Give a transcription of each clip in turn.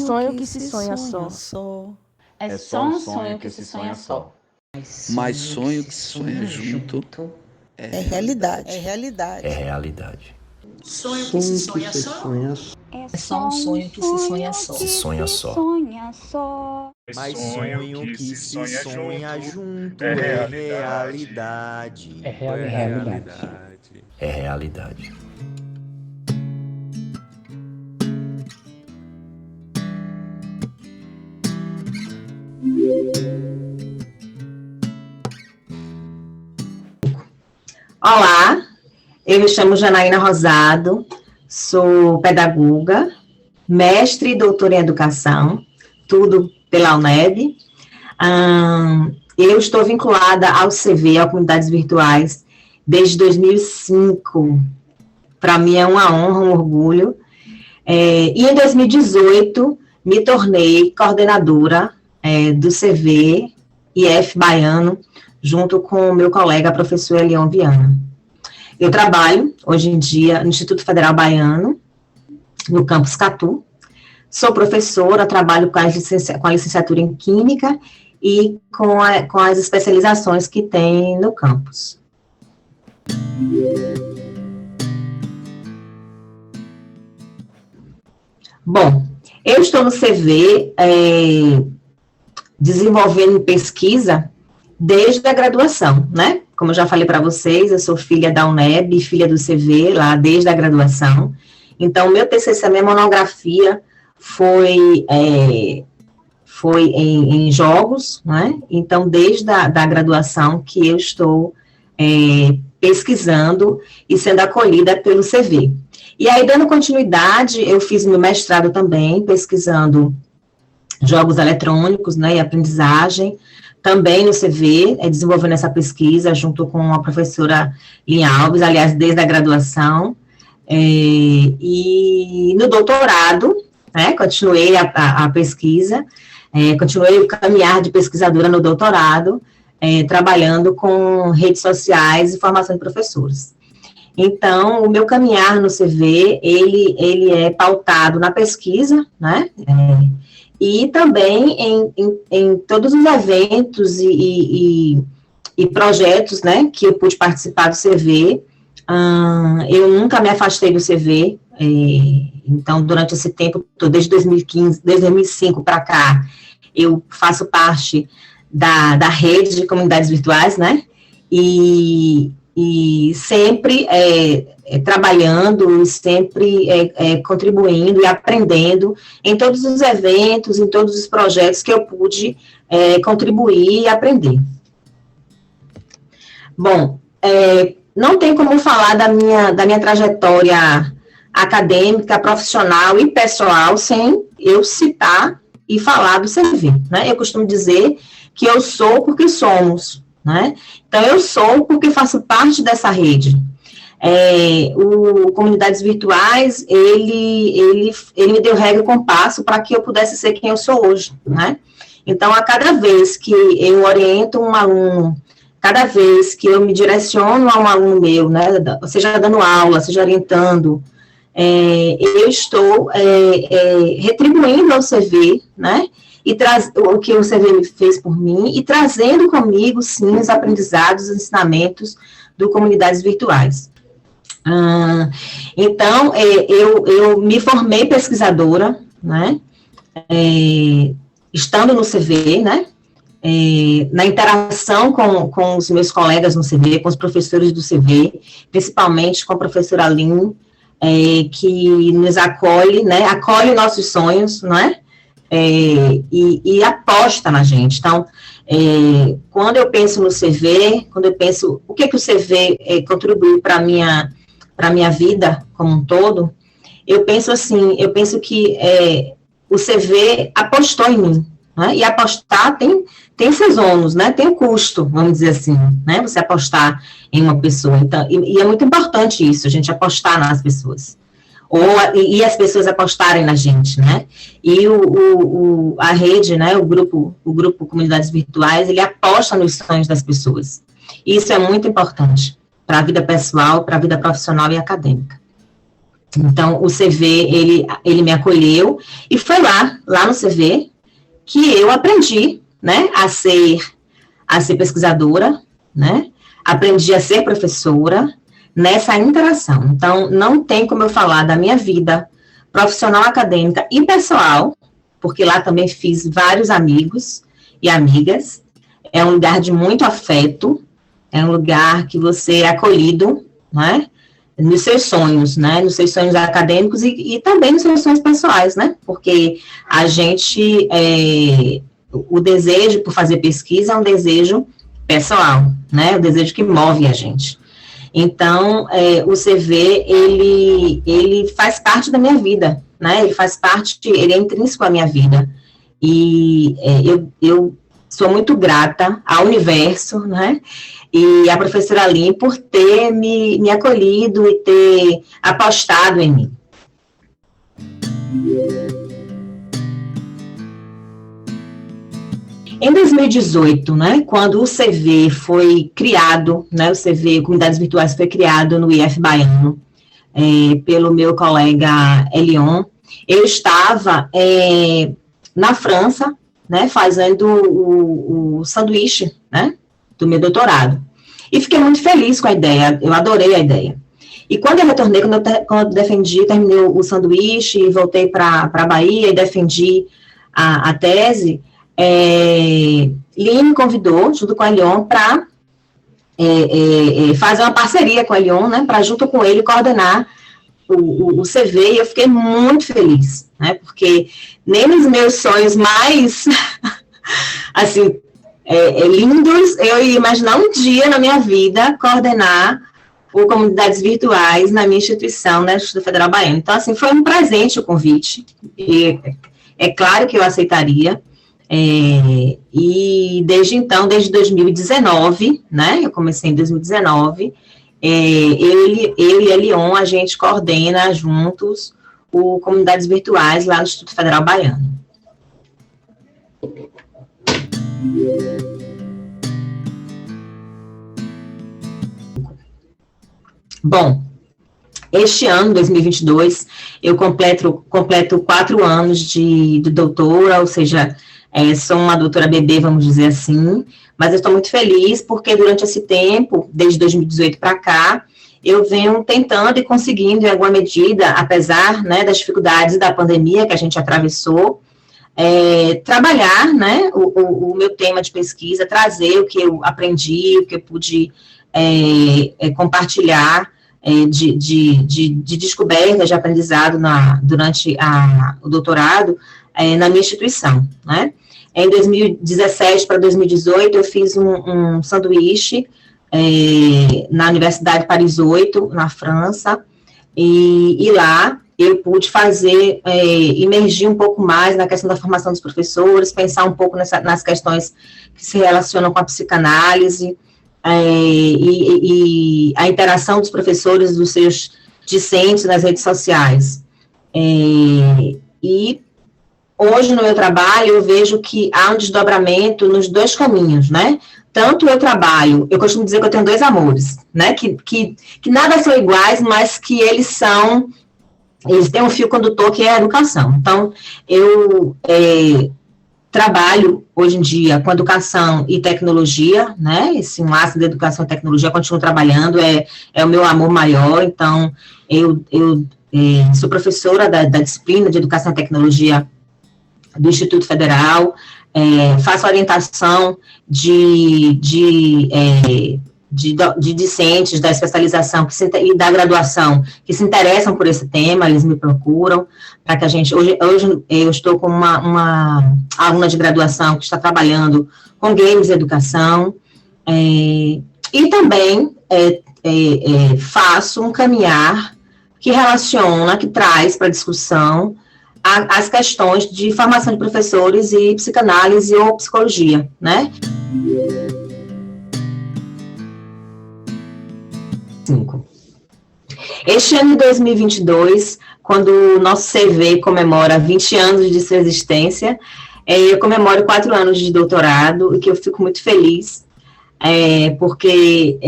Sonho que se sonha só. É só um sonho que se sonha só. Mas sonho que se sonha junto é realidade. É realidade. Sonho que se sonha só. É só um sonho que se sonha só. Se sonha só. Mas sonho que se sonha junto é realidade. É realidade. É realidade. Olá, eu me chamo Janaína Rosado, sou pedagoga, mestre e doutora em educação, tudo pela UNEB. Eu estou vinculada ao CV, a Comunidades Virtuais, desde 2005. Para mim é uma honra, um orgulho. E em 2018, me tornei coordenadora do CV IF Baiano, junto com o meu colega, professor Elion Viana. Eu trabalho, hoje em dia, no Instituto Federal Baiano, no campus Catu. Sou professora, trabalho com a licenciatura em Química e com as especializações que tem no campus. Bom, eu estou no CV desenvolvendo pesquisa desde a graduação, né? Como eu já falei para vocês, eu sou filha da UNEB, filha do CV, lá desde a graduação. Então, meu TCC, a minha monografia foi em jogos, né? Então, desde a graduação que eu estou pesquisando e sendo acolhida pelo CV. E aí, dando continuidade, eu fiz meu mestrado também, pesquisando jogos eletrônicos, né, e aprendizagem, também no CV, desenvolvendo essa pesquisa junto com a professora Linha Alves, aliás, desde a graduação, e no doutorado, né, continuei a pesquisa, continuei o caminhar de pesquisadora no doutorado, trabalhando com redes sociais e formação de professores. Então, o meu caminhar no CV, ele é pautado na pesquisa, né, e também em todos os eventos e projetos, né, que eu pude participar do CV. Eu nunca me afastei do CV, então, durante esse tempo, desde 2015, desde 2005 para cá, eu faço parte da rede de comunidades virtuais, né, e sempre trabalhando, sempre contribuindo e aprendendo em todos os eventos, em todos os projetos que eu pude contribuir e aprender. Bom, não tem como falar da minha trajetória acadêmica, profissional e pessoal sem eu citar e falar do CV, né? Eu costumo dizer que eu sou porque somos, né? Então, eu sou porque faço parte dessa rede. O Comunidades Virtuais, ele me deu regra e compasso para que eu pudesse ser quem eu sou hoje, né? Então, a cada vez que eu oriento um aluno, cada vez que eu me direciono a um aluno meu, né, seja dando aula, seja orientando, eu estou retribuindo ao CV, né, e o que o CV fez por mim, e trazendo comigo, sim, os aprendizados, os ensinamentos do Comunidades Virtuais. Então, eu me formei pesquisadora, né, estando no CV, né, na interação com os meus colegas no CV, com os professores do CV, principalmente com a professora Aline, que nos acolhe, né, acolhe nossos sonhos, não é? E aposta na gente. Então, quando eu penso no CV, quando eu penso o que o CV contribuiu para a minha vida como um todo, eu penso assim, que o CV apostou em mim, né? E apostar tem seus ônus, né? Tem um custo, vamos dizer assim, né? Você apostar em uma pessoa. Então, e é muito importante isso, a gente apostar nas pessoas. e as pessoas apostarem na gente, né? E a rede, né, o grupo Comunidades Virtuais, ele aposta nos sonhos das pessoas. E isso é muito importante para a vida pessoal, para a vida profissional e acadêmica. Então, o CV, ele me acolheu, e foi lá no CV, que eu aprendi, né, a ser pesquisadora, né, aprendi a ser professora, nessa interação. Então, não tem como eu falar da minha vida profissional, acadêmica e pessoal, porque lá também fiz vários amigos e amigas. É um lugar de muito afeto, é um lugar que você é acolhido, né, nos seus sonhos, né, nos seus sonhos acadêmicos e também nos seus sonhos pessoais, né, porque a gente, o desejo por fazer pesquisa é um desejo pessoal, né, o desejo que move a gente. Então, o CV, ele faz parte da minha vida, né, ele é intrínseco à minha vida, e eu sou muito grata ao universo, né, e à professora Aline por ter me acolhido e ter apostado em mim. Em 2018, né, quando o CV foi criado, né, o CV Comunidades Virtuais foi criado no IF Baiano, pelo meu colega Elion, eu estava na França, né, fazendo o sanduíche, né, do meu doutorado. E fiquei muito feliz com a ideia, eu adorei a ideia. E quando eu retornei, quando eu terminei o sanduíche e voltei para a Bahia e defendi a tese, Lynn me convidou, junto com a Elion, para fazer uma parceria com a Elion, né, para junto com ele coordenar o CV, e eu fiquei muito feliz, né, porque nem nos meus sonhos mais, assim, lindos, eu ia imaginar um dia na minha vida coordenar o Comunidades Virtuais na minha instituição, né, Instituto Federal Baiano. Então, assim, foi um presente o convite, e é claro que eu aceitaria. E desde então, desde 2019, né, eu comecei em 2019, eu e a Elion, a gente coordena juntos o Comunidades Virtuais lá no Instituto Federal Baiano. Bom, este ano, 2022, eu completo 4 anos de doutora, ou seja, sou uma doutora bebê, vamos dizer assim, mas eu estou muito feliz porque durante esse tempo, desde 2018 para cá, eu venho tentando e conseguindo, em alguma medida, apesar, né, das dificuldades da pandemia que a gente atravessou, trabalhar, né, o meu tema de pesquisa, trazer o que eu aprendi, o que eu pude compartilhar de descobertas, de aprendizado durante o doutorado na minha instituição, né. Em 2017 para 2018, eu fiz um sanduíche na Universidade Paris 8, na França, e lá eu pude imergir um pouco mais na questão da formação dos professores, pensar um pouco nas questões que se relacionam com a psicanálise, e a interação dos professores, dos seus discentes nas redes sociais. E hoje, no meu trabalho, eu vejo que há um desdobramento nos dois caminhos, né? Tanto eu costumo dizer que eu tenho 2 amores, né? Que nada são iguais, mas que eles têm um fio condutor que é a educação. Então, eu trabalho, hoje em dia, com educação e tecnologia, né? Esse laço de educação e tecnologia, continuo trabalhando, é o meu amor maior. Então, eu sou professora da disciplina de educação e tecnologia do Instituto Federal, faço orientação de discentes da especialização e da graduação que se interessam por esse tema, eles me procuram, para que a gente, hoje eu estou com uma aluna de graduação que está trabalhando com games e educação, e também faço um caminhar que relaciona, que traz para discussão as questões de formação de professores e psicanálise ou psicologia, né? 5. Este ano de 2022, quando o nosso CV comemora 20 anos de sua existência, eu comemoro 4 anos de doutorado, e que eu fico muito feliz, porque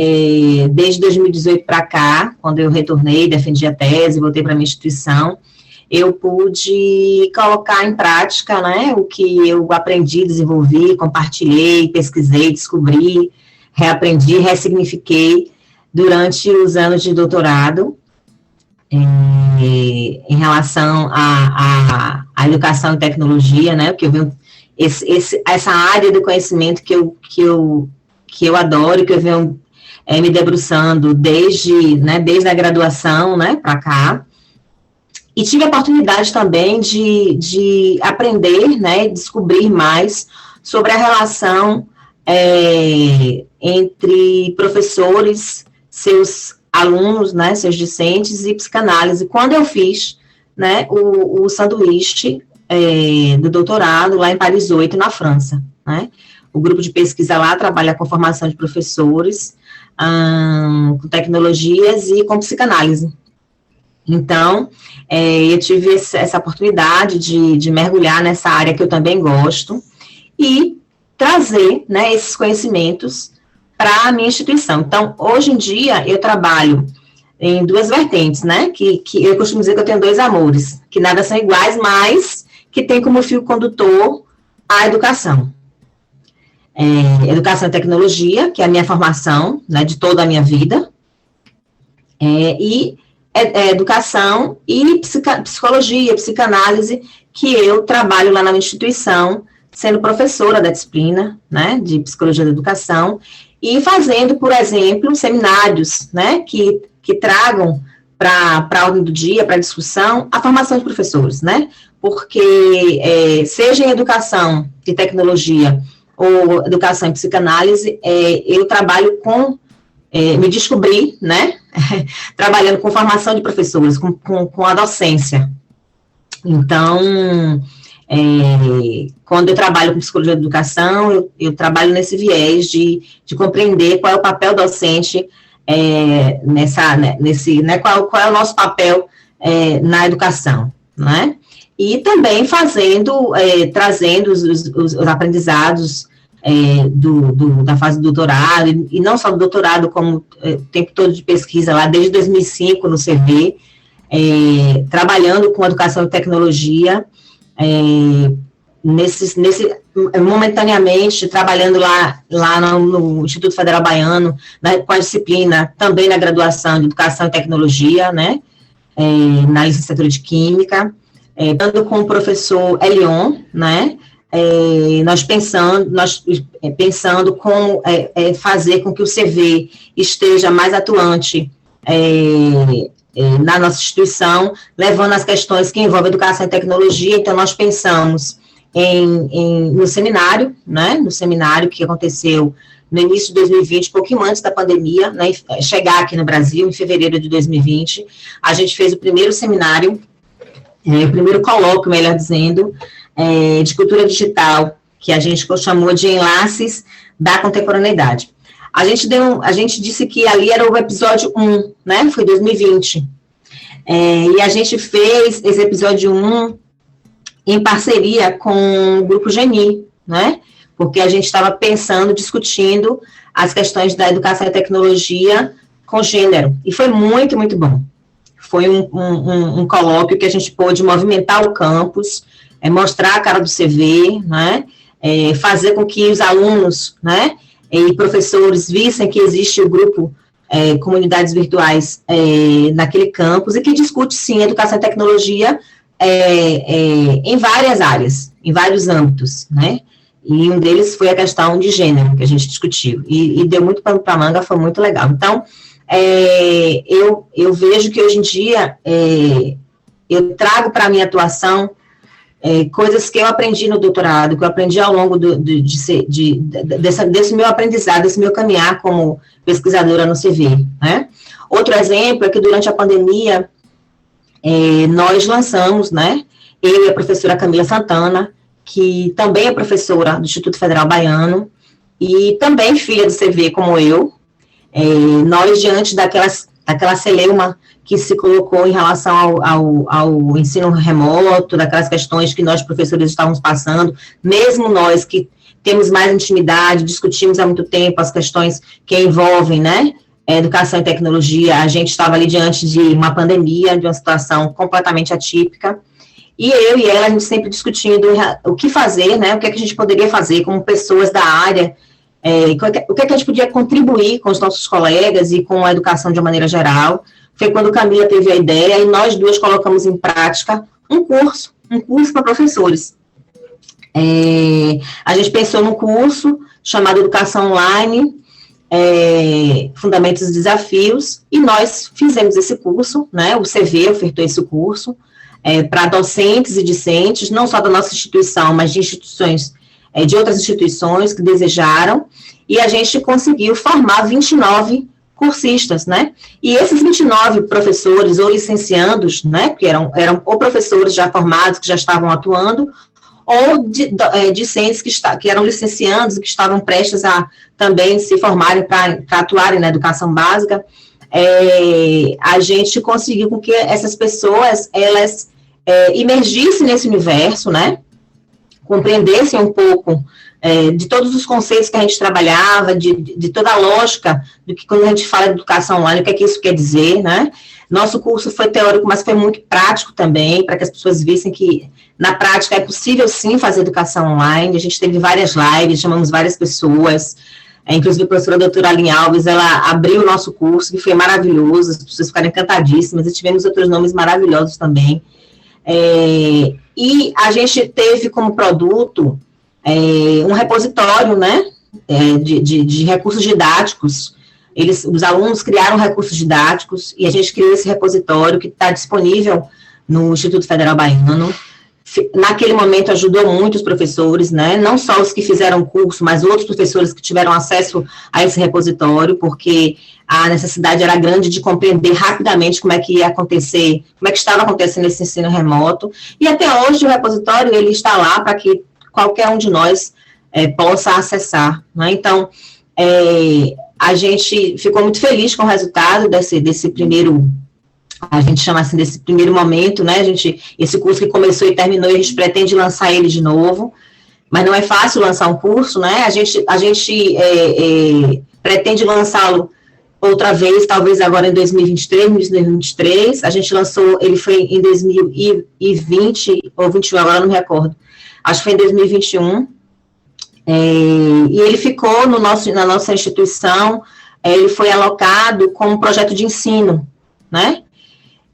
desde 2018 para cá, quando eu retornei, defendi a tese, voltei para a minha instituição, eu pude colocar em prática, né, o que eu aprendi, desenvolvi, compartilhei, pesquisei, descobri, reaprendi, ressignifiquei durante os anos de doutorado, em relação à educação e tecnologia, né, que eu venho, essa área do conhecimento que eu adoro, que eu venho me debruçando desde a graduação, né, para cá, e tive a oportunidade também de aprender, né, descobrir mais sobre a relação entre professores, seus alunos, né, seus discentes e psicanálise, quando eu fiz, né, o sanduíche do doutorado lá em Paris 8, na França, né. O grupo de pesquisa lá trabalha com formação de professores, com tecnologias e com psicanálise. Então, eu tive essa oportunidade de mergulhar nessa área que eu também gosto e trazer, né, esses conhecimentos para a minha instituição. Então, hoje em dia, eu trabalho em 2 vertentes, né, que eu costumo dizer que eu tenho 2 amores, que nada são iguais, mas que tem como fio condutor a educação. Educação e tecnologia, que é a minha formação, né, de toda a minha vida, e educação e psicologia, psicanálise, que eu trabalho lá na minha instituição, sendo professora da disciplina, né, de psicologia da educação, e fazendo, por exemplo, seminários, né, que tragam para a ordem do dia, para a discussão, a formação de professores, né, porque seja em educação e tecnologia ou educação e psicanálise, eu trabalho com, me descobri, né, trabalhando com formação de professores, com a docência. Então, quando eu trabalho com psicologia da educação, eu trabalho nesse viés de compreender qual é o papel docente qual é o nosso papel na educação, né? E também trazendo os aprendizados da fase do doutorado, e não só do doutorado, como o tempo todo de pesquisa lá, desde 2005 no CV, trabalhando com educação e tecnologia, momentaneamente trabalhando lá no Instituto Federal Baiano, com a disciplina também na graduação de Educação e Tecnologia, né, na licenciatura de Química, tanto com o professor Elion, né, nós pensando como fazer com que o CV esteja mais atuante na nossa instituição, levando as questões que envolvem educação e tecnologia. Então, nós pensamos no seminário, né, no seminário que aconteceu no início de 2020, pouquinho antes da pandemia, né, chegar aqui no Brasil, em fevereiro de 2020, a gente fez o primeiro seminário, o primeiro colóquio, melhor dizendo, de cultura digital, que a gente chamou de Enlaces da Contemporaneidade. A gente disse que ali era o episódio 1, né, foi 2020, e a gente fez esse episódio 1 em parceria com o Grupo Geni, né, porque a gente estava pensando, discutindo as questões da educação e tecnologia com gênero, e foi muito, muito bom. Foi um colóquio que a gente pôde movimentar o campus, mostrar a cara do CV, né, fazer com que os alunos, né, e professores vissem que existe o grupo Comunidades Virtuais naquele campus, e que discute, sim, educação e tecnologia em várias áreas, em vários âmbitos, né, e um deles foi a questão de gênero, que a gente discutiu, e deu muito pano para manga, foi muito legal. Então, eu vejo que hoje em dia eu trago para a minha atuação coisas que eu aprendi no doutorado, que eu aprendi ao longo desse meu aprendizado, desse meu caminhar como pesquisadora no CV, né? Outro exemplo é que durante a pandemia, nós lançamos, né, eu e a professora Camila Santana, que também é professora do Instituto Federal Baiano, e também filha do CV como eu, nós, diante daquela celeuma que se colocou em relação ao ensino remoto, daquelas questões que nós, professores, estávamos passando, mesmo nós que temos mais intimidade, discutimos há muito tempo as questões que envolvem, né, educação e tecnologia, a gente estava ali diante de uma pandemia, de uma situação completamente atípica, e eu e ela, a gente sempre discutindo o que fazer, né, o que é que a gente poderia fazer como pessoas da área, o que é que a gente podia contribuir com os nossos colegas e com a educação de uma maneira geral. Foi quando Camila teve a ideia e nós duas colocamos em prática um curso para professores. A gente pensou num curso chamado Educação Online, Fundamentos e Desafios, e nós fizemos esse curso, né, o CV ofertou esse curso para docentes e discentes, não só da nossa instituição, mas de instituições, de outras instituições que desejaram, e a gente conseguiu formar 29 cursistas, né, e esses 29 professores ou licenciandos, né, que eram ou professores já formados, que já estavam atuando, ou discentes que eram licenciandos, que estavam prestes a também se formarem para atuarem na educação básica, a gente conseguiu com que essas pessoas, elas imergissem nesse universo, né, compreendessem um pouco de todos os conceitos que a gente trabalhava, de toda a lógica do que quando a gente fala de educação online, o que é que isso quer dizer, né? Nosso curso foi teórico, mas foi muito prático também, para que as pessoas vissem que, na prática, é possível, sim, fazer educação online. A gente teve várias lives, chamamos várias pessoas, inclusive a professora doutora Aline Alves, ela abriu o nosso curso, que foi maravilhoso, as pessoas ficaram encantadíssimas, e tivemos outros nomes maravilhosos também. E a gente teve como produto um repositório, né, de recursos didáticos. Os alunos criaram recursos didáticos e a gente criou esse repositório que está disponível no Instituto Federal Baiano. Naquele momento ajudou muito os professores, né, não só os que fizeram o curso, mas outros professores que tiveram acesso a esse repositório, porque a necessidade era grande de compreender rapidamente como é que ia acontecer, como é que estava acontecendo esse ensino remoto, e até hoje o repositório, ele está lá para que qualquer um de nós possa acessar, né? Então, a gente ficou muito feliz com o resultado desse primeiro, a gente chama assim, desse primeiro momento, né, esse curso que começou e terminou, e a gente pretende lançar ele de novo, mas não é fácil lançar um curso, né, a gente pretende lançá-lo outra vez, talvez agora em 2023, a gente lançou, ele foi em 2020, ou 21, agora não me recordo, acho que foi em 2021, e ele ficou na nossa instituição, ele foi alocado como projeto de ensino, né,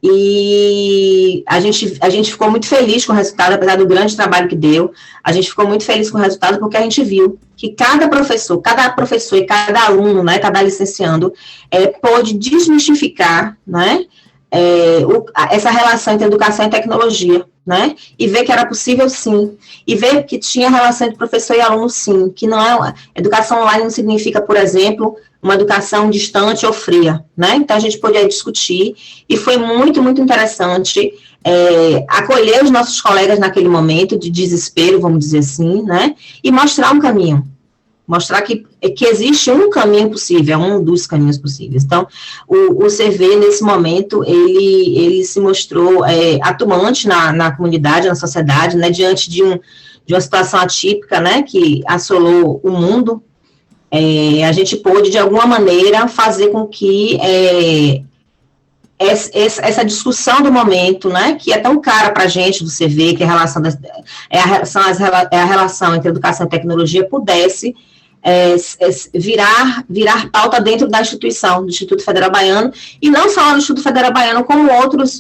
e a gente ficou muito feliz com o resultado, apesar do grande trabalho que deu, a gente ficou muito feliz com o resultado, porque a gente viu que cada professor e cada aluno, né, cada licenciando, pôde desmistificar, né, essa relação entre educação e tecnologia, né, e ver que era possível, sim, e ver que tinha relação entre professor e aluno, sim, que não é, educação online não significa, por exemplo, uma educação distante ou fria, né, então a gente podia discutir, e foi muito, muito interessante acolher os nossos colegas naquele momento de desespero, vamos dizer assim, né, e mostrar um caminho, mostrar que existe um caminho possível, um dos caminhos possíveis. Então, o CV, nesse momento, ele se mostrou atuante na comunidade, na sociedade, né, diante de uma situação atípica, né, que assolou o mundo. A gente pôde, de alguma maneira, fazer com que essa discussão do momento, né, que é tão cara para a gente do CV, que a relação entre educação e tecnologia, pudesse virar pauta dentro da instituição, do Instituto Federal Baiano, e não só no Instituto Federal Baiano, como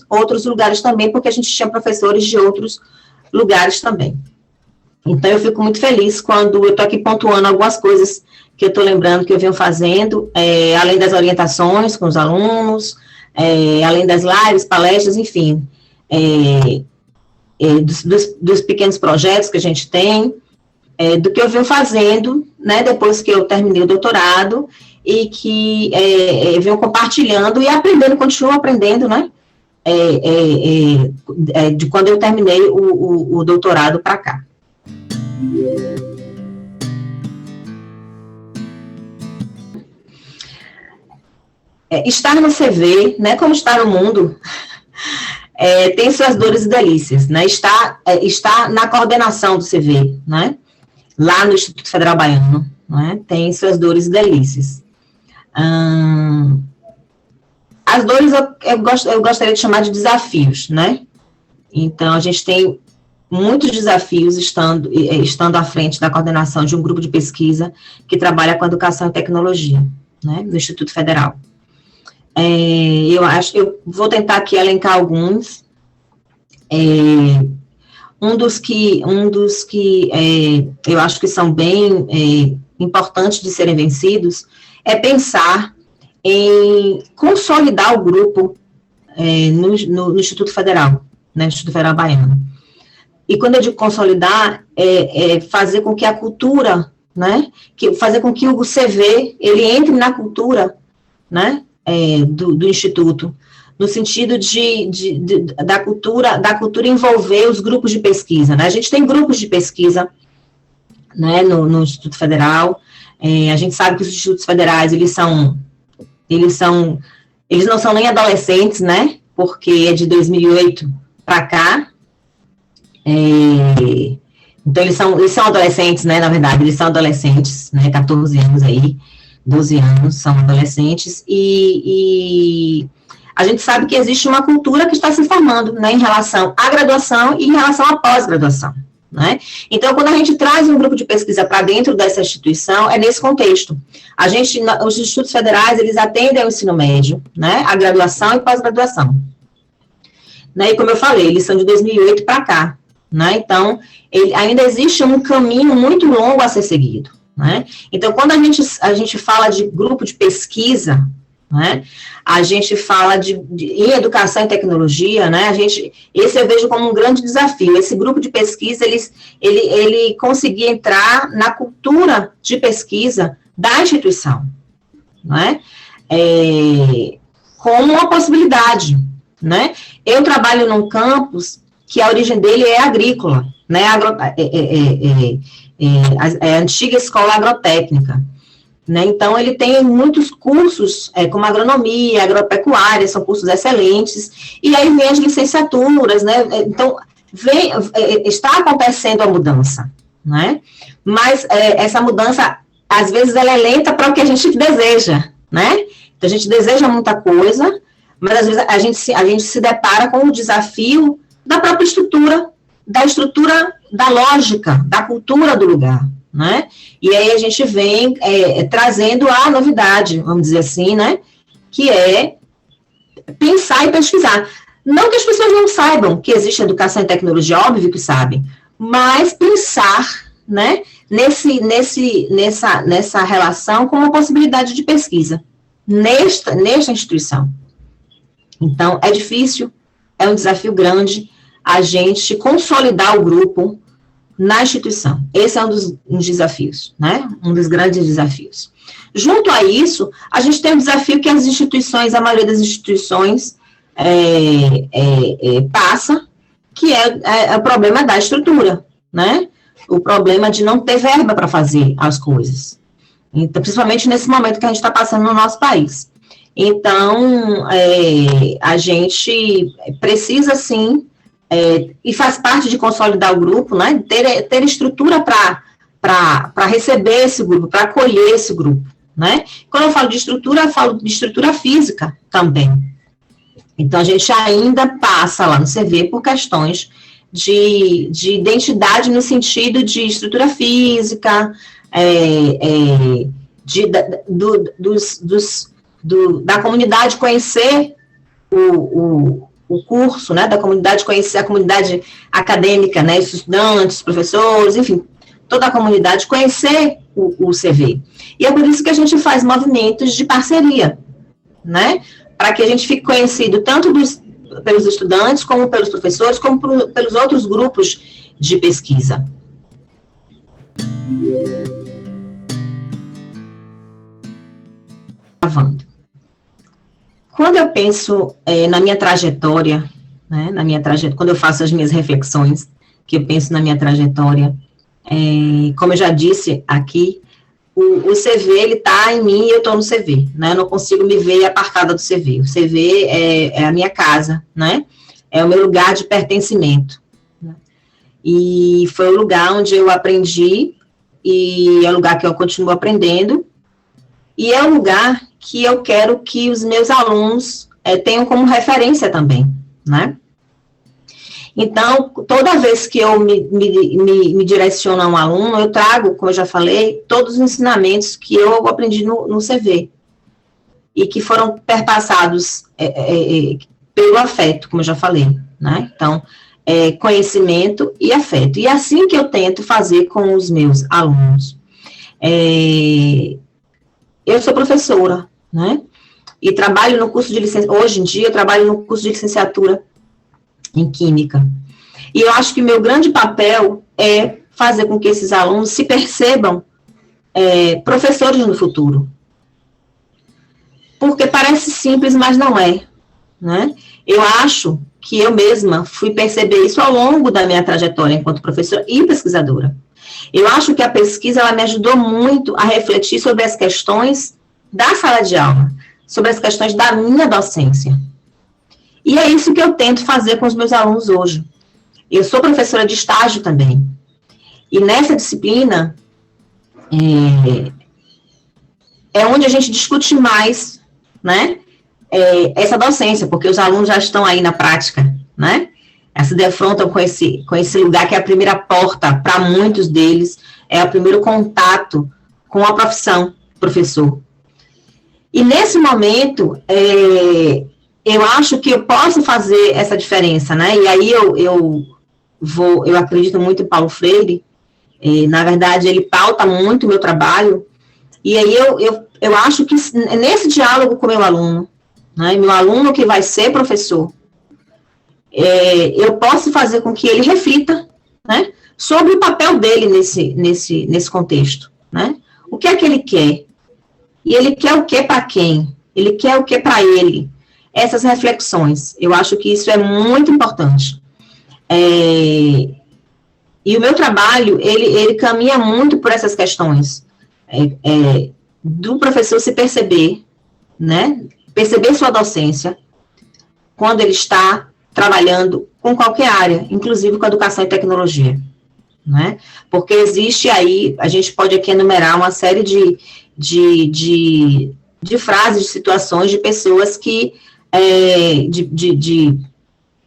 outros lugares também, porque a gente tinha professores de outros lugares também. Então, eu fico muito feliz quando eu estou aqui pontuando algumas coisas que eu estou lembrando que eu venho fazendo, além das orientações com os alunos, além das lives, palestras, enfim, dos pequenos projetos que a gente tem, do que eu venho fazendo, né, depois que eu terminei o doutorado, e que venho compartilhando e aprendendo, continuo aprendendo, né, de quando eu terminei o doutorado para cá. estar no CV, né, como estar no mundo, tem suas dores e delícias, né, estar na coordenação do CV, né, lá no Instituto Federal Baiano, né, tem suas dores e delícias. As dores eu gostaria de chamar de desafios, né, então a gente tem muitos desafios estando à frente da coordenação de um grupo de pesquisa que trabalha com educação e tecnologia, né, no Instituto Federal. Eu vou tentar aqui elencar alguns. Um dos que eu acho que são bem importantes de serem vencidos é pensar em consolidar o grupo no Instituto Federal, né, Instituto Federal Baiano. E quando eu digo consolidar, fazer com que a cultura, né, fazer com que o CV, ele entre na cultura, né, do Instituto, no sentido da cultura envolver os grupos de pesquisa, né, a gente tem grupos de pesquisa, né, no Instituto Federal, a gente sabe que os institutos federais, eles não são nem adolescentes, né, porque é de 2008 para cá. Então eles são adolescentes, né, na verdade, eles são adolescentes, né, 14 anos aí, 12 anos, são adolescentes, e a gente sabe que existe uma cultura que está se formando, né, em relação à graduação e em relação à pós-graduação, né, então quando a gente traz um grupo de pesquisa para dentro dessa instituição, é nesse contexto, os institutos federais, eles atendem ao ensino médio, né, a graduação e pós-graduação, né, e como eu falei, eles são de 2008 para cá, né, então, ainda existe um caminho muito longo a ser seguido, né, então, quando a gente fala de grupo de pesquisa, né, a gente fala em educação e tecnologia, né, esse eu vejo como um grande desafio, esse grupo de pesquisa, ele conseguir entrar na cultura de pesquisa da instituição, né, como uma possibilidade, né, eu trabalho num campus que a origem dele é agrícola, né, a antiga escola agrotécnica, né, então ele tem muitos cursos, como agronomia, agropecuária, são cursos excelentes, e aí vem as licenciaturas, né, então está acontecendo a mudança, né, mas essa mudança, às vezes ela é lenta para o que a gente deseja, né, então a gente deseja muita coisa, mas às vezes a gente se depara com o desafio da própria estrutura, da lógica, da cultura do lugar, né, e aí a gente vem trazendo a novidade, vamos dizer assim, né, que é pensar e pesquisar. Não que as pessoas não saibam que existe educação e tecnologia, óbvio que sabem, mas pensar, né, nessa relação com uma possibilidade de pesquisa, nesta instituição. Então, é difícil, é um desafio grande a gente consolidar o grupo na instituição. Esse é um dos desafios, né? Um dos grandes desafios. Junto a isso, a gente tem um desafio que as instituições, a maioria das instituições passa, que é o problema da estrutura, né? O problema de não ter verba para fazer as coisas. Então, principalmente nesse momento que a gente está passando no nosso país. Então, a gente precisa, sim, e faz parte de consolidar o grupo, né, ter estrutura para receber esse grupo, para acolher esse grupo, né. Quando eu falo de estrutura física também. Então, a gente ainda passa lá no CV por questões de identidade no sentido de estrutura física, da comunidade conhecer o curso, né, da comunidade conhecer a comunidade acadêmica, né, estudantes, professores, enfim, toda a comunidade conhecer o CV. E é por isso que a gente faz movimentos de parceria, né, para que a gente fique conhecido tanto pelos estudantes, como pelos professores, como pelos outros grupos de pesquisa. Quando eu penso na minha trajetória, né, quando eu faço as minhas reflexões, que eu penso na minha trajetória, como eu já disse aqui, o CV, ele está em mim e eu estou no CV, né? Eu não consigo me ver apartada do CV. O CV é a minha casa, né? É o meu lugar de pertencimento. Né? E foi o lugar onde eu aprendi, e é o lugar que eu continuo aprendendo, e é o lugar que eu quero que os meus alunos tenham como referência também, né? Então, toda vez que eu me direciono a um aluno, eu trago, como eu já falei, todos os ensinamentos que eu aprendi no CV, e que foram perpassados pelo afeto, como eu já falei, né? Então, conhecimento e afeto. E assim que eu tento fazer com os meus alunos. Eu sou professora, né? E trabalho no curso de licenciatura, hoje em dia eu trabalho no curso de licenciatura em Química. E eu acho que meu grande papel é fazer com que esses alunos se percebam professores no futuro. Porque parece simples, mas não é, né? Eu acho que eu mesma fui perceber isso ao longo da minha trajetória enquanto professora e pesquisadora. Eu acho que a pesquisa, ela me ajudou muito a refletir sobre as questões da sala de aula, sobre as questões da minha docência. E é isso que eu tento fazer com os meus alunos hoje. Eu sou professora de estágio também. E nessa disciplina, é onde a gente discute mais, né, essa docência, porque os alunos já estão aí na prática, né, se defrontam com esse lugar que é a primeira porta para muitos deles, é o primeiro contato com a profissão professor. E nesse momento, eu acho que eu posso fazer essa diferença, né, e aí eu acredito muito em Paulo Freire, na verdade ele pauta muito o meu trabalho, e aí eu acho que nesse diálogo com o meu aluno, né, meu aluno que vai ser professor, eu posso fazer com que ele reflita, né, sobre o papel dele nesse contexto, né, o que é que ele quer, e ele quer o que para quem, ele quer o que para ele, essas reflexões, eu acho que isso é muito importante. E o meu trabalho, ele caminha muito por essas questões, do professor se perceber, né, perceber sua docência, quando ele está trabalhando com qualquer área, inclusive com educação e tecnologia, né, porque existe aí, a gente pode aqui enumerar uma série de frases, de situações, de pessoas que,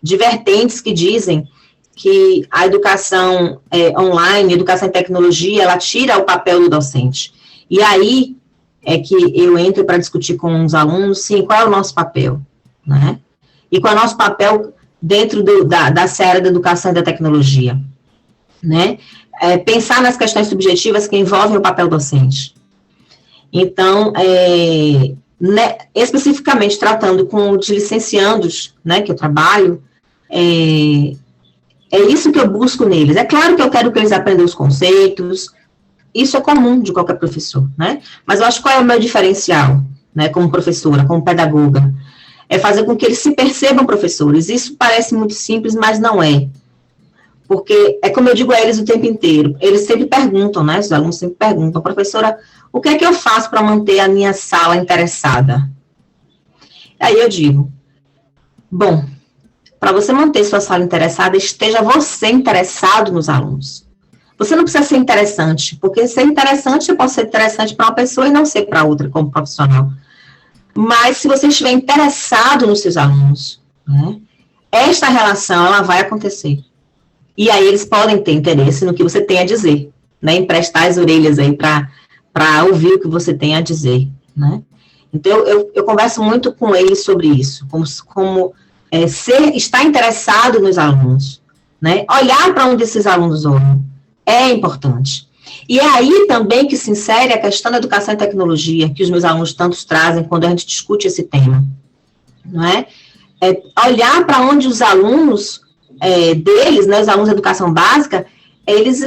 de vertentes que dizem que a educação online, a educação em tecnologia, ela tira o papel do docente. E aí é que eu entro para discutir com os alunos, sim, qual é o nosso papel, né? E qual é o nosso papel dentro da seara da educação e da tecnologia, né? Pensar nas questões subjetivas que envolvem o papel docente. Então, né, especificamente tratando com os licenciandos, né, que eu trabalho, é isso que eu busco neles. É claro que eu quero que eles aprendam os conceitos, isso é comum de qualquer professor, né? Mas eu acho qual é o meu diferencial, né, como professora, como pedagoga, é fazer com que eles se percebam professores. Isso parece muito simples, mas não é. Porque é como eu digo a eles o tempo inteiro, eles sempre perguntam, né, os alunos sempre perguntam, professora, o que é que eu faço para manter a minha sala interessada? Aí eu digo, bom, para você manter sua sala interessada, esteja você interessado nos alunos. Você não precisa ser interessante, porque ser interessante, eu posso ser interessante para uma pessoa e não ser para outra como profissional. Mas se você estiver interessado nos seus alunos, né, esta relação, ela vai acontecer. E aí eles podem ter interesse no que você tem a dizer, né, emprestar as orelhas aí para ouvir o que você tem a dizer, né. Então, eu converso muito com eles sobre isso, como estar interessado nos alunos, né, olhar para onde esses alunos olham, é importante. E é aí também que se insere a questão da educação e tecnologia, que os meus alunos tantos trazem quando a gente discute esse tema, não é? Olhar para onde os alunos deles, né, os alunos da educação básica,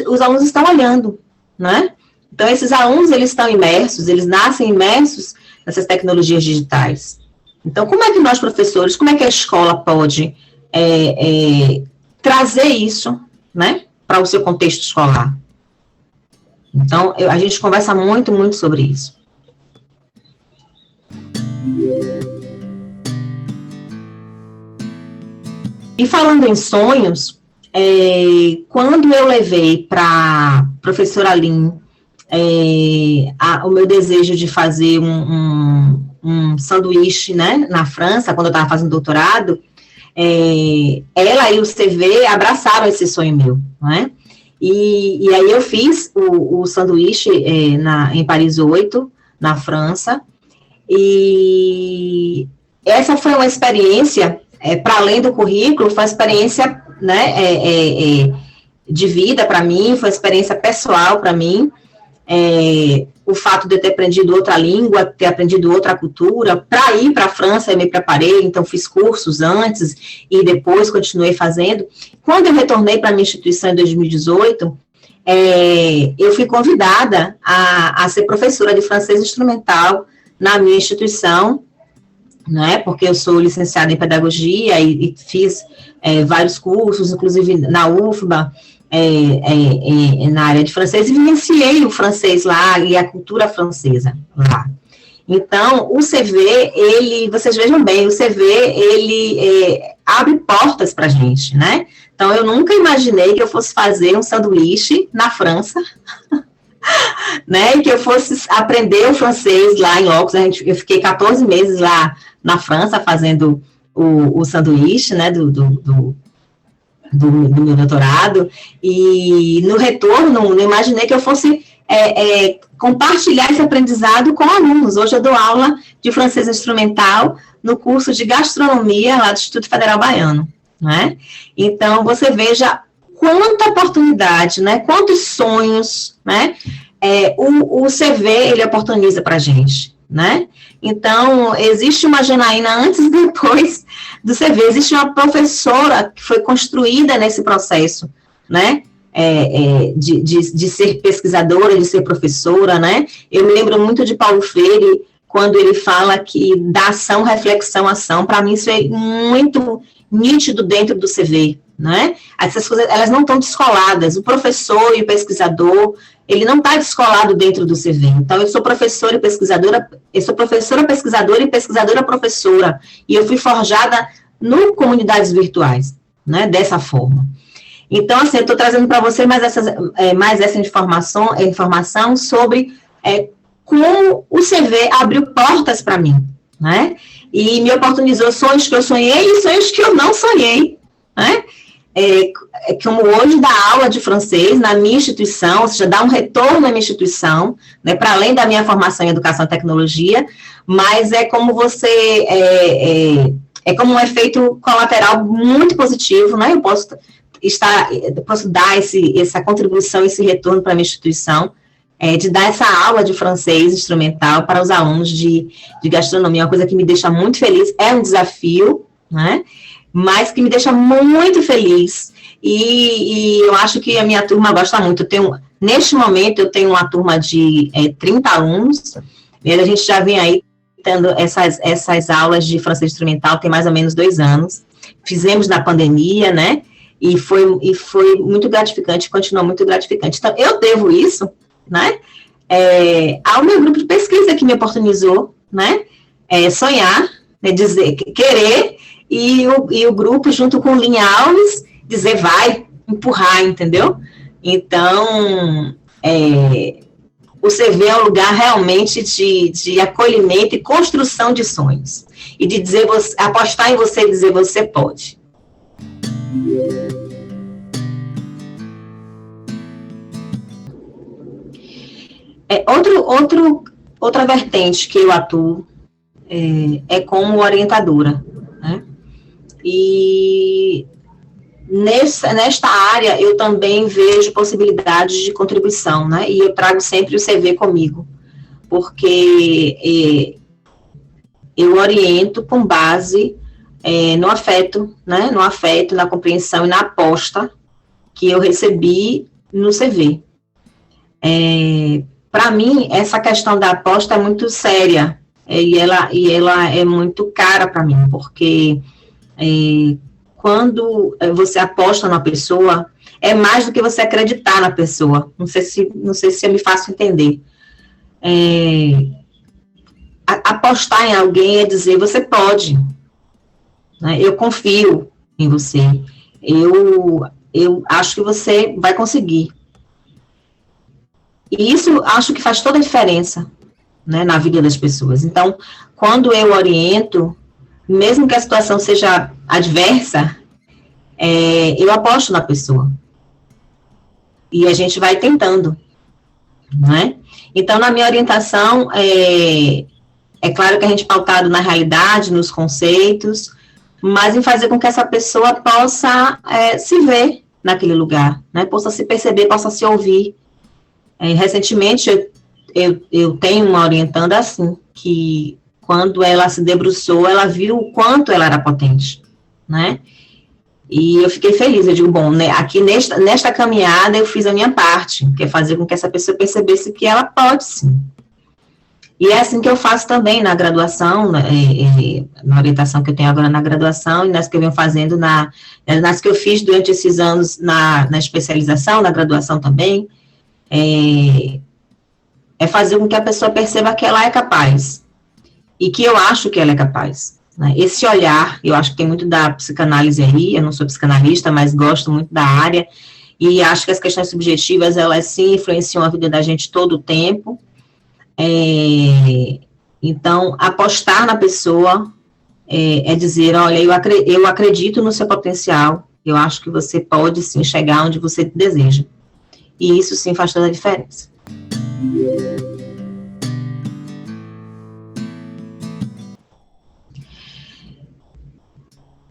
os alunos estão olhando, né? Então, esses alunos, eles estão imersos, eles nascem imersos nessas tecnologias digitais. Então, como é que nós, professores, como é que a escola pode trazer isso, né, para o seu contexto escolar? Então, a gente conversa muito, muito sobre isso. E falando em sonhos, quando eu levei para a professora Aline o meu desejo de fazer um sanduíche, né, na França, quando eu estava fazendo doutorado, ela e o CV abraçaram esse sonho meu, né? E aí eu fiz o sanduíche em Paris 8, na França, e essa foi uma experiência, para além do currículo, foi uma experiência, né, de vida para mim, foi uma experiência pessoal para mim, o fato de eu ter aprendido outra língua, ter aprendido outra cultura, para ir para a França eu me preparei, então fiz cursos antes e depois continuei fazendo. Quando eu retornei para a minha instituição em 2018, eu fui convidada a ser professora de francês instrumental na minha instituição, né, porque eu sou licenciada em pedagogia e fiz vários cursos, inclusive na UFBA, na área de francês, e vivenciei o francês lá e a cultura francesa lá. Então, o CV, vocês vejam bem, o CV, ele abre portas para a gente, né? Então, eu nunca imaginei que eu fosse fazer um sanduíche na França, né? E que eu fosse aprender o francês lá em Oxford. Eu fiquei 14 meses lá na França fazendo o sanduíche, né? Do meu doutorado, e no retorno, não imaginei que eu fosse compartilhar esse aprendizado com alunos. Hoje eu dou aula de francês instrumental no curso de gastronomia lá do Instituto Federal Baiano, né? Então, você veja quanta oportunidade, né? Quantos sonhos, né? O CV, ele oportuniza para a gente, né? Então, existe uma Janaína antes e depois do CV, existe uma professora que foi construída nesse processo, né, de ser pesquisadora, de ser professora, né. Eu me lembro muito de Paulo Freire, quando ele fala que da ação, reflexão, ação. Para mim isso é muito nítido dentro do CV, né. Essas coisas, elas não estão descoladas, o professor e o pesquisador, ele não está descolado dentro do CV. Então, eu sou professora e pesquisadora, eu sou professora, pesquisadora e pesquisadora professora, e eu fui forjada no comunidades virtuais, né, dessa forma. Então, assim, eu estou trazendo para você mais essa informação sobre como o CV abriu portas para mim, né, e me oportunizou sonhos que eu sonhei e sonhos que eu não sonhei, né. Como hoje dar aula de francês na minha instituição, ou seja, dar um retorno à minha instituição, né, para além da minha formação em educação e tecnologia, mas como você, como um efeito colateral muito positivo, né, eu posso dar essa contribuição, esse retorno para a minha instituição, de dar essa aula de francês instrumental para os alunos de gastronomia, uma coisa que me deixa muito feliz, é um desafio, né, mas que me deixa muito feliz, e eu acho que a minha turma gosta muito. Neste momento, eu tenho uma turma de 30 alunos, e a gente já vem aí tendo essas aulas de francês instrumental, tem mais ou menos 2 anos, fizemos na pandemia, né, e foi muito gratificante, continua muito gratificante. Então, eu devo isso, né, ao meu grupo de pesquisa que me oportunizou, né, sonhar, né, querer, e o grupo, junto com o Linha Alves, dizer vai, empurrar, entendeu? Então, o CV é um lugar realmente de acolhimento e construção de sonhos, e de dizer, apostar em você e dizer você pode. Outra vertente que eu atuo como orientadora, né? E nesta área eu também vejo possibilidades de contribuição, né? E eu trago sempre o CV comigo, porque eu oriento com base no afeto, né? No afeto, na compreensão e na aposta que eu recebi no CV. Para mim, essa questão da aposta é muito séria, e ela é muito cara para mim, porque quando você aposta na pessoa, é mais do que você acreditar na pessoa. Não sei se eu me faço entender. Apostar em alguém é dizer, você pode, né? Eu confio em você, eu acho que você vai conseguir. E isso acho que faz toda a diferença, né, na vida das pessoas. Então, quando eu oriento, mesmo que a situação seja adversa, eu aposto na pessoa. E a gente vai tentando, né? Então, na minha orientação, é claro que a gente pautado na realidade, nos conceitos, mas em fazer com que essa pessoa possa se ver naquele lugar, né? Possa se perceber, possa se ouvir. Recentemente, eu tenho uma orientanda assim, que quando ela se debruçou, ela viu o quanto ela era potente, né? E eu fiquei feliz, eu digo, bom, né, aqui nesta caminhada eu fiz a minha parte, que é fazer com que essa pessoa percebesse que ela pode sim. E é assim que eu faço também na graduação, na orientação que eu tenho agora na graduação, e nas que eu venho fazendo, nas que eu fiz durante esses anos na especialização, na graduação também, é fazer com que a pessoa perceba que ela é capaz, e que eu acho que ela é capaz, né? Esse olhar, eu acho que tem muito da psicanálise aí, eu não sou psicanalista, mas gosto muito da área, e acho que as questões subjetivas, elas sim influenciam a vida da gente todo o tempo. Então, apostar na pessoa é dizer, olha, eu acredito no seu potencial, eu acho que você pode sim chegar onde você deseja. E isso sim faz toda a diferença.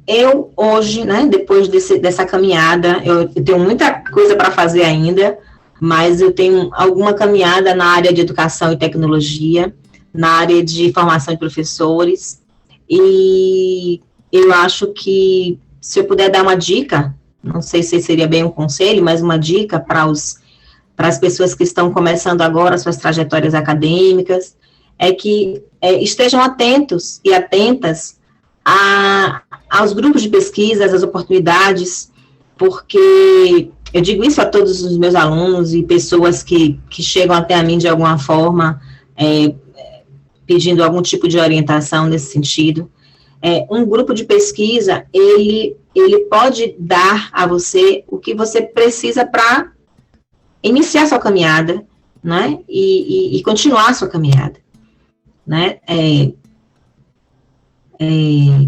Eu hoje, né, depois dessa caminhada, eu tenho muita coisa para fazer ainda, mas eu tenho alguma caminhada na área de educação e tecnologia, na área de formação de professores, e eu acho que, se eu puder dar uma dica, não sei se seria bem um conselho, mas uma dica para as pessoas que estão começando agora suas trajetórias acadêmicas, é que estejam atentos e atentas aos grupos de pesquisa, às oportunidades, porque eu digo isso a todos os meus alunos e pessoas que chegam até a mim de alguma forma, pedindo algum tipo de orientação nesse sentido. Um grupo de pesquisa, ele pode dar a você o que você precisa para iniciar sua caminhada, né, e continuar sua caminhada, né.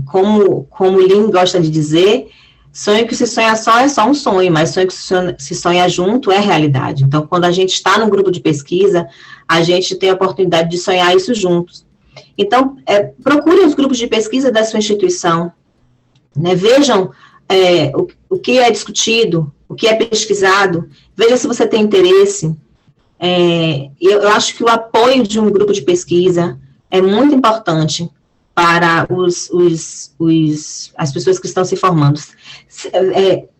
Como o Lin gosta de dizer, sonho que se sonha só é só um sonho, mas sonho que se sonha junto é realidade. Então, quando a gente está num grupo de pesquisa, a gente tem a oportunidade de sonhar isso juntos. Então, procurem os grupos de pesquisa da sua instituição, né, vejam o que é discutido, o que é pesquisado, veja se você tem interesse. Eu acho que o apoio de um grupo de pesquisa é muito importante para as pessoas que estão se formando.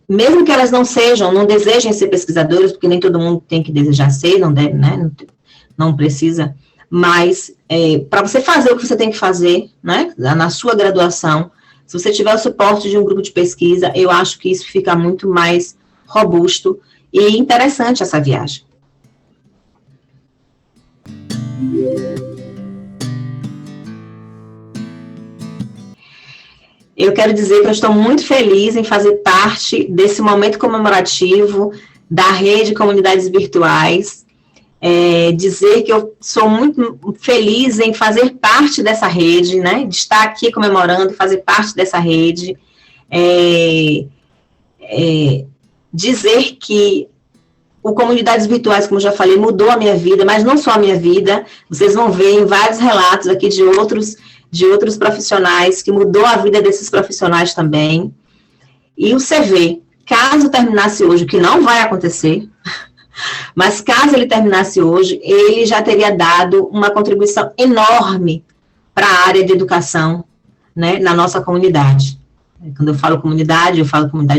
Mesmo que elas não desejem ser pesquisadoras, porque nem todo mundo tem que desejar ser, não deve, né, não precisa, mas para você fazer o que você tem que fazer, né, na sua graduação, se você tiver o suporte de um grupo de pesquisa, eu acho que isso fica muito mais robusto e interessante essa viagem. Eu quero dizer que eu estou muito feliz em fazer parte desse momento comemorativo da Rede Comunidades Virtuais, dizer que eu sou muito feliz em fazer parte dessa rede, né, de estar aqui comemorando, fazer parte dessa rede, dizer que o Comunidades Virtuais, como eu já falei, mudou a minha vida, mas não só a minha vida, vocês vão ver em vários relatos aqui de outros profissionais, que mudou a vida desses profissionais também. E o CV, caso terminasse hoje, o que não vai acontecer, mas caso ele terminasse hoje, ele já teria dado uma contribuição enorme para a área de educação, né, na nossa comunidade. Quando eu falo comunidade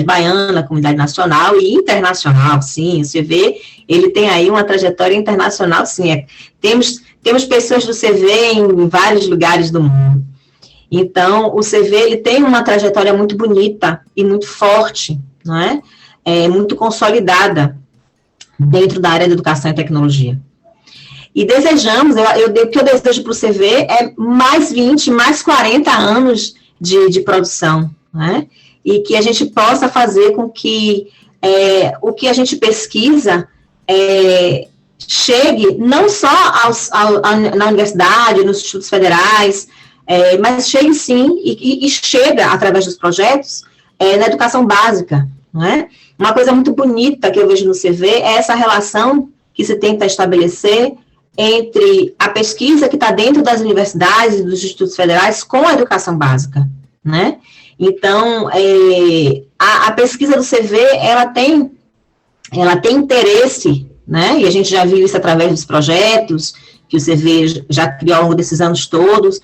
baiana, comunidade nacional e internacional, sim. O CV, ele tem aí uma trajetória internacional, sim. Temos pessoas do CV em vários lugares do mundo. Então, o CV, ele tem uma trajetória muito bonita e muito forte, não é? Muito consolidada dentro da área de educação e tecnologia. E desejamos, o que eu desejo para o CV é mais 20, mais 40 anos de produção, né? E que a gente possa fazer com que o que a gente pesquisa chegue não só na universidade, nos institutos federais, mas chegue sim, e chega através dos projetos na educação básica, não é? Uma coisa muito bonita que eu vejo no CV é essa relação que se tenta estabelecer entre a pesquisa que está dentro das universidades e dos institutos federais com a educação básica, né? Então, a pesquisa do CV, ela tem interesse, né? E a gente já viu isso através dos projetos que o CV já criou ao longo desses anos todos,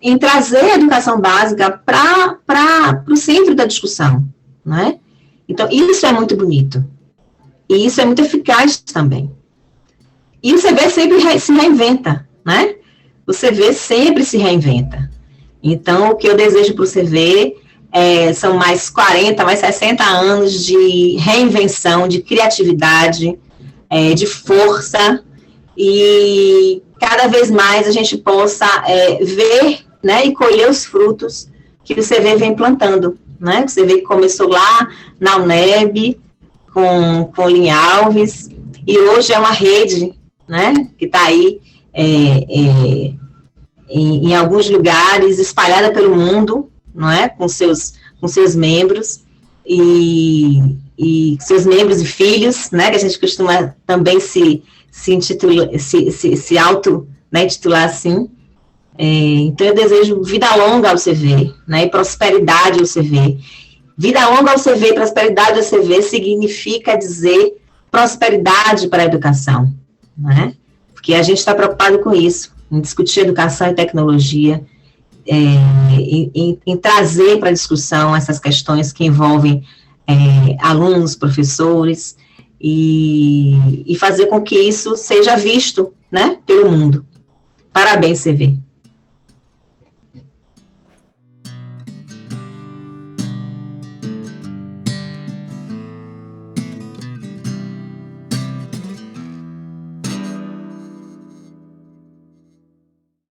em trazer a educação básica para o centro da discussão, né? Então, isso é muito bonito. E isso é muito eficaz também. E o CV sempre se reinventa, né? O CV sempre se reinventa. Então, o que eu desejo para o CV são mais 40, mais 60 anos de reinvenção, de criatividade, de força, e cada vez mais a gente possa ver, né, e colher os frutos que o CV vem plantando, né? O CV que começou lá na UNEB, com o Lin Alves, e hoje é uma rede, né, que está aí em alguns lugares, espalhada pelo mundo, não é, com seus membros, e seus membros e filhos, né, que a gente costuma também se auto-intitular assim. Então, eu desejo vida longa ao CV, né, e prosperidade ao CV. Vida longa ao CV e prosperidade ao CV significa dizer prosperidade para a educação, né? Porque a gente está preocupado com isso, em discutir educação e tecnologia, em trazer para a discussão essas questões que envolvem alunos, professores, e fazer com que isso seja visto, né, pelo mundo. Parabéns, CV.